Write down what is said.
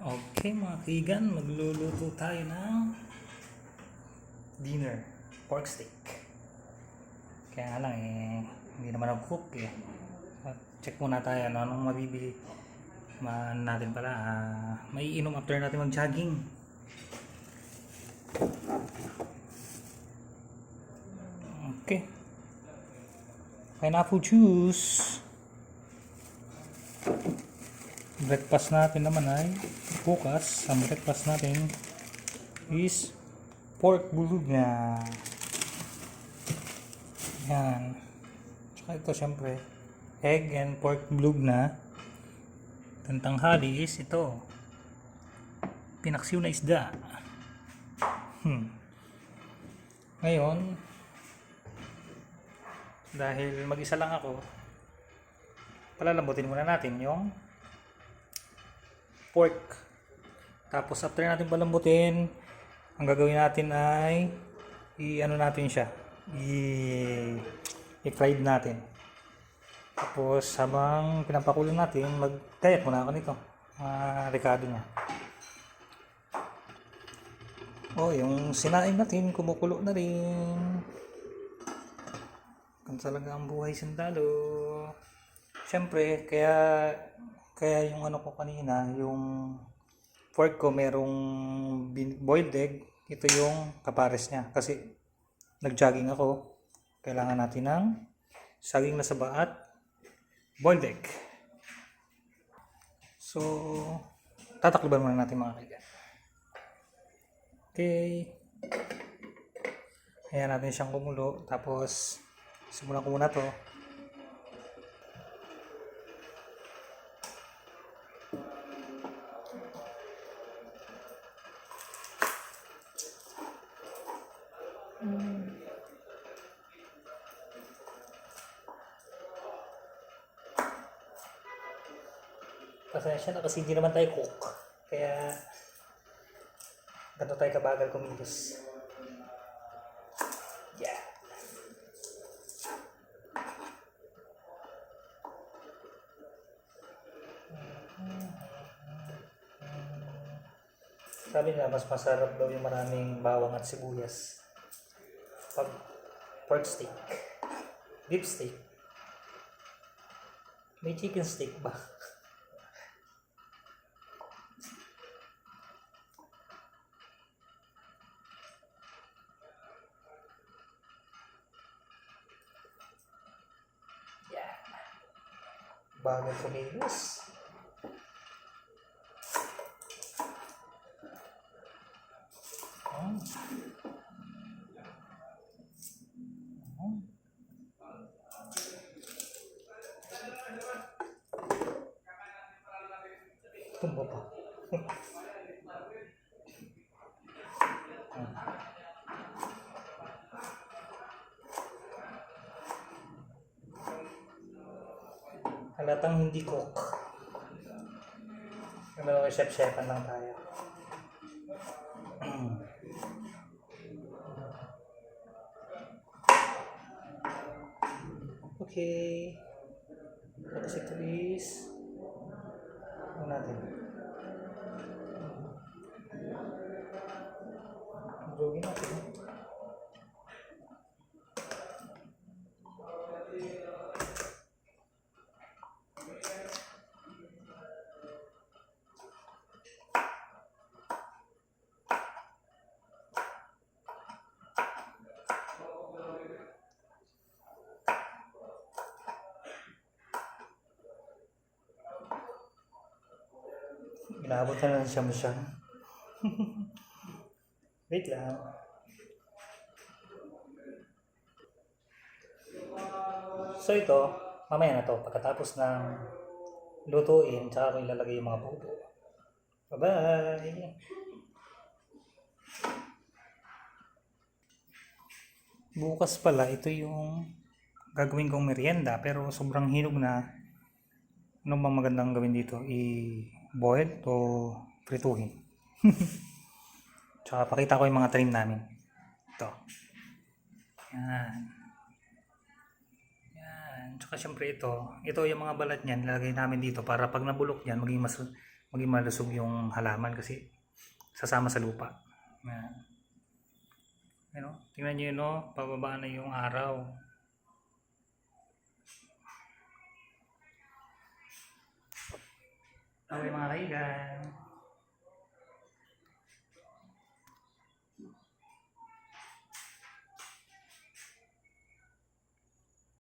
Okay mga kaigan, magluluto tayo ng dinner, pork steak. Kaya nga lang hindi naman nag-cook eh. Check muna tayo anong mabibili natin pala. May inom after natin mag-jogging. Okay. Pineapple juice. Breakfast natin naman ay bukas. Ang breakfast natin is pork bulugna. Yan. Tsaka ito syempre egg and pork bulugna. Tantanghali is ito pinaksiw na isda. Ngayon dahil mag-isa lang ako, palalambutin muna natin yung pork. Tapos after natin palambutin, ang gagawin natin ay i-ano natin siya, i-fried natin. Tapos habang pinapakulo natin, mag-diet muna ako nito, rekado niya. Yung sinain natin kumukulo na rin. Kung talaga ang buhay sundalo. Siyempre, kaya yung ano ko kanina, yung pork ko merong boiled egg, ito yung kapares niya. Kasi nag-jogging ako, kailangan natin ng saging na saba at boiled egg. So, tatakluban muna natin mga kaibigan. Okay. Ayan natin siyang kumulo. Tapos, simulan ko muna to. Pasensya na kasi hindi naman tayo cook. Kaya, ganito tayo kabagal kumilos. Yeah. Sabi nga, mas masarap daw yung maraming bawang at sibuyas pag pork steak. Beef steak. May chicken steak ba? Yeah. Bagal kumilos. Tumbo pa. Halatang hindi cook. Ano, chef-chefan lang tayo. Okay. Tapos ito is ano natin? Drogin natin. Inaabot na lang siya masyang. Wait lang. So ito, mamaya na to. Pagkatapos ng lutuin, tsaka ko ilalagay yung mga buto. Bye-bye! Bukas pala, ito yung gagawin kong merienda. Pero sobrang hinog na. Ano bang magandang gawin dito? I-boil o prituhin? Tsaka pakita ko yung mga trim namin. Ito. Yan. Yan. Tsaka syempre ito yung mga balat niyan, nilagay namin dito para pag nabulok yan, maging maging malusog yung halaman kasi sasama sa lupa. Yan. Ano, tingnan nyo yun, no? Pababa na yung araw. Okay mga kaigan.